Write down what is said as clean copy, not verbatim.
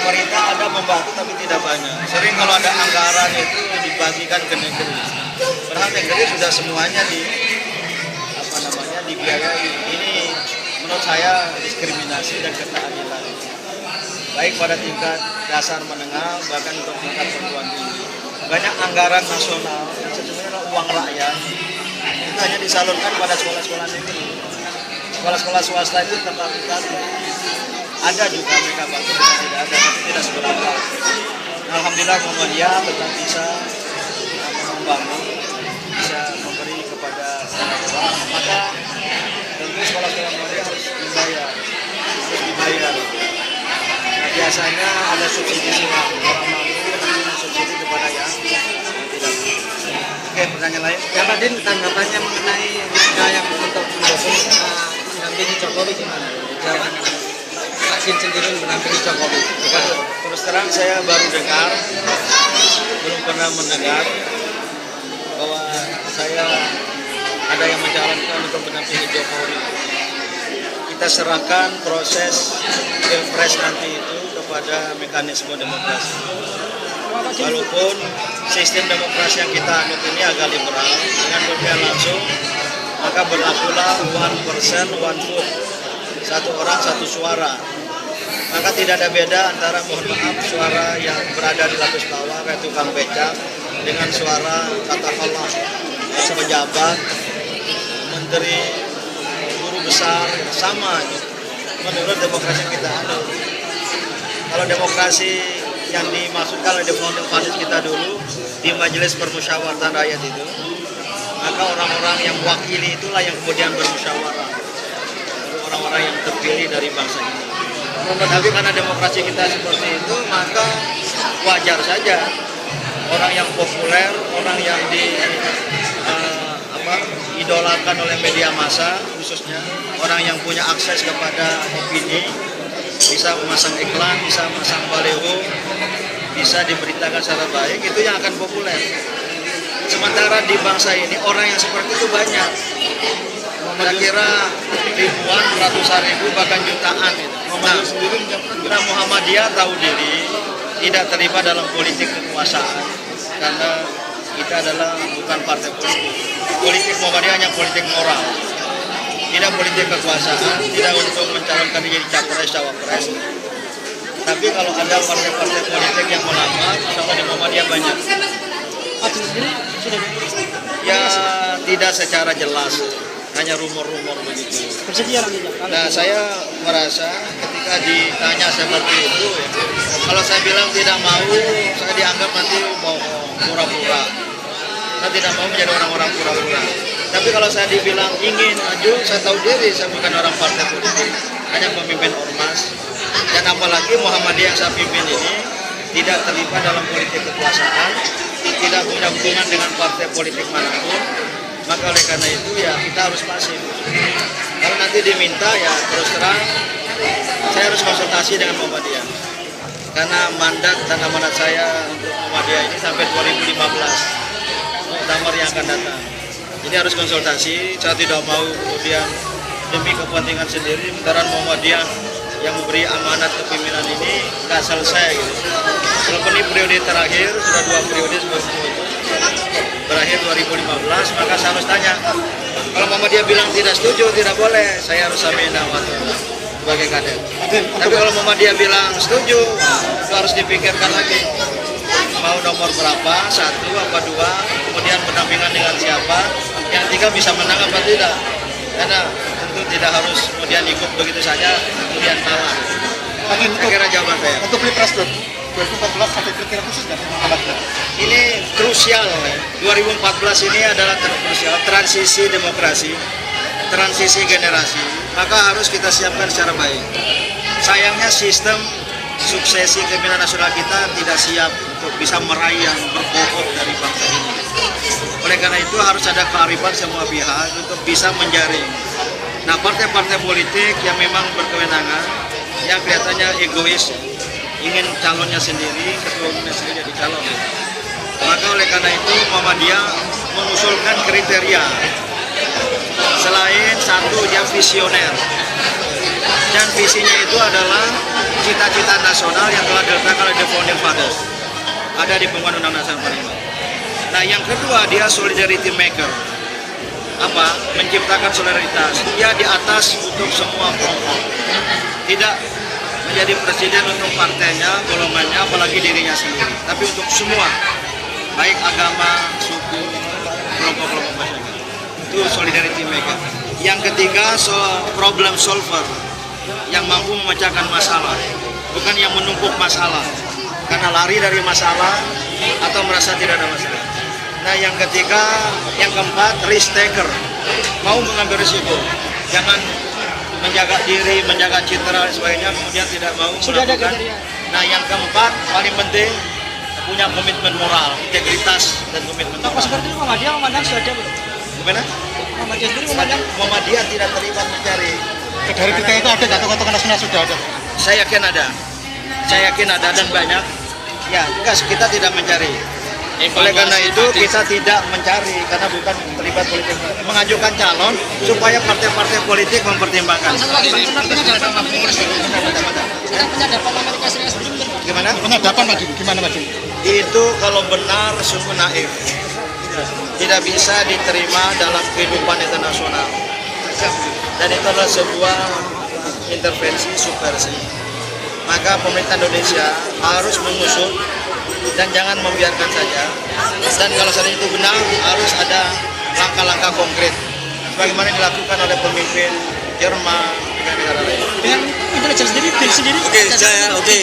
pemerintah ada membantu tapi tidak banyak. Sering kalau ada anggaran itu dibagikan ke negeri. Padahal negeri sudah semuanya dibiayai. Ini menurut saya diskriminasi dan ketidakadilan. Baik pada tingkat dasar menengah bahkan untuk tingkat perguruan tinggi. Banyak anggaran nasional yang sebenarnya uang rakyat itu hanya disalurkan pada sekolah-sekolah negeri. Sekolah-sekolah swasta itu tertarik. Ada juga mereka bantu, tidak ada, tapi tidak seberapa. Alhamdulillah Muhammadiyah tetap bisa membangun, bisa memberi kepada sekolah. Maka tentu sekolah-sekolah Muhammadiyah harus dibayar. Nah, biasanya ada subsidi silang, orang mampu nanti subsidi kepada yang tidak. Oke, pertanyaan lain. Ya Pak Din, tanggapannya mengenai yang untuk mendukung mendampingi Jokowi gimana? Jawaban Pak Din sendiri mendampingi Jokowi. Terus terang saya baru dengar, belum pernah mendengar bahwa saya ada yang mencalonkan untuk mendampingi Jokowi. Kita serahkan proses pilpres nanti itu kepada mekanisme demokrasi. Walaupun sistem demokrasi yang kita anut ini agak liberal, dengan pemilihan langsung, maka berlakulah 1% 1 vote, satu orang satu suara. Maka tidak ada beda antara, mohon maaf, suara yang berada di lapis bawah kayak tukang becak dengan suara katakanlah pejabat, menteri, guru besar, sama menurut demokrasi yang kita anut. Kalau demokrasi yang dimaksudkan oleh founding kita dulu di Majelis Permusyawaratan Rakyat itu, maka orang-orang yang mewakili itulah yang kemudian bermusyawarah, orang-orang yang terpilih dari bangsa ini. Tapi karena demokrasi kita seperti itu, maka wajar saja orang yang populer, orang yang idolakan oleh media massa, khususnya orang yang punya akses kepada opini, bisa memasang iklan, bisa memasang baliho, bisa diberitakan secara baik, itu yang akan populer. Sementara di bangsa ini orang yang seperti itu banyak, kira-kira ribuan, ratusan ribu, bahkan jutaan itu. Nah, Muhammadiyah tahu diri tidak terlibat dalam politik kekuasaan karena kita adalah bukan partai politik. Politik Muhammadiyah hanya politik moral, tidak politik kekuasaan, tidak untuk mencalonkan diri jadi capres cawapres. Tapi kalau ada partai-partai politik yang melamar, misalnya di Muhammadiyah banyak. Ya tidak secara jelas, hanya rumor-rumor begitu. Nah, saya merasa ketika ditanya seperti itu, ya, kalau saya bilang tidak mau, saya dianggap nanti mau pura-pura. Saya tidak mau menjadi orang-orang pura-pura. Tapi kalau saya dibilang ingin maju, saya tahu diri saya bukan orang partai politik, hanya pemimpin ormas. Dan apalagi Muhammadiyah yang saya pimpin ini tidak terlibat dalam politik kekuasaan, tidak punya hubungan dengan partai politik manapun. Maka oleh karena itu ya kita harus pasif. Kalau nanti diminta ya terus terang saya harus konsultasi dengan Muhammadiyah. Karena mandat dan amanat saya untuk Muhammadiyah ini sampai 2015 muktamar yang akan datang. Jadi harus konsultasi. Saya tidak mau kemudian demi kepentingan sendiri sekarang Muhammadiyah yang memberi amanat kepemimpinan ini nggak selesai gitu. Walaupun ini periode terakhir sudah 2 periode sebelum berakhir 2015, maka saya harus tanya, kalau Muhammadiyah bilang tidak setuju, tidak boleh, saya harus samina sebagai kader. Tapi kalau Muhammadiyah bilang setuju, itu harus dipikirkan lagi. Mau nomor berapa, 1 apa 2, kemudian pendampingan dengan siapa, yang 3 bisa menang apa tidak. Karena tentu tidak harus kemudian ikut begitu saja, kemudian kalah. Saya kira jawaban saya. Untuk Pilpres 2014 sampai kira-kira khusus nggak Muhammadiyah? Ini krusial, 2014 ini adalah krusial, transisi demokrasi, transisi generasi, maka harus kita siapkan secara baik. Sayangnya sistem suksesi kepemimpinan nasional kita tidak siap untuk bisa meraih yang berbobot dari bangsa ini. Oleh karena itu harus ada kearifan semua pihak untuk bisa menjaring. Nah, partai-partai politik yang memang berkewenangan, yang kelihatannya egois, ingin calonnya sendiri, ketua umumnya sendiri jadi calon. Maka oleh karena itu Muhammadiyah mengusulkan kriteria. Selain 1 dia visioner, Dan visinya itu adalah cita-cita nasional yang telah diletakkan oleh the founding fathers. Ada di penguatan Undang-Undang 45. Nah, yang kedua dia solidarity maker. Apa? Menciptakan solidaritas. Dia di atas untuk semua kelompok. Tidak menjadi presiden untuk partainya, golongannya, apalagi dirinya sendiri. Tapi untuk semua, baik agama, suku, kelompok-kelompok masyarakat. Itu solidarity maker. Yang ketiga, problem solver. Yang mampu memecahkan masalah. Bukan yang menumpuk masalah. Karena lari dari masalah atau merasa tidak ada masalah. Nah, yang ketiga, yang keempat, risk taker, mau mengambil risiko, jangan menjaga diri, menjaga citra dan sebagainya, kemudian tidak mau melakukan. Nah, yang keempat, paling penting, punya komitmen moral, integritas dan komitmen moral. Apa seperti itu Muhammadiyah memandang sudah ada belum? Gimana? Muhammadiyah sendiri memandang Muhammadiyah tidak terlibat mencari. Dari kita itu ada tokoh-tokoh nasional sudah ada. Saya yakin ada, dan banyak. Ya, enggak, kita tidak mencari. Oleh karena itu kita tidak mencari karena bukan terlibat politik. Mengajukan calon supaya partai-partai politik mempertimbangkan. Gimana? Penyadapan Pak Din, gimana Pak Din? Itu kalau benar sungguh naif. Tidak bisa diterima dalam kehidupan internasional. Dan itu adalah sebuah intervensi subversi. Maka pemerintah Indonesia harus mengusut dan jangan membiarkan saja. Dan kalau seandainya itu benar, harus ada langkah-langkah konkret sebagaimana dilakukan oleh pemimpin Jerman dan negara lain. dengan intelijen sendiri, sendiri. Oke.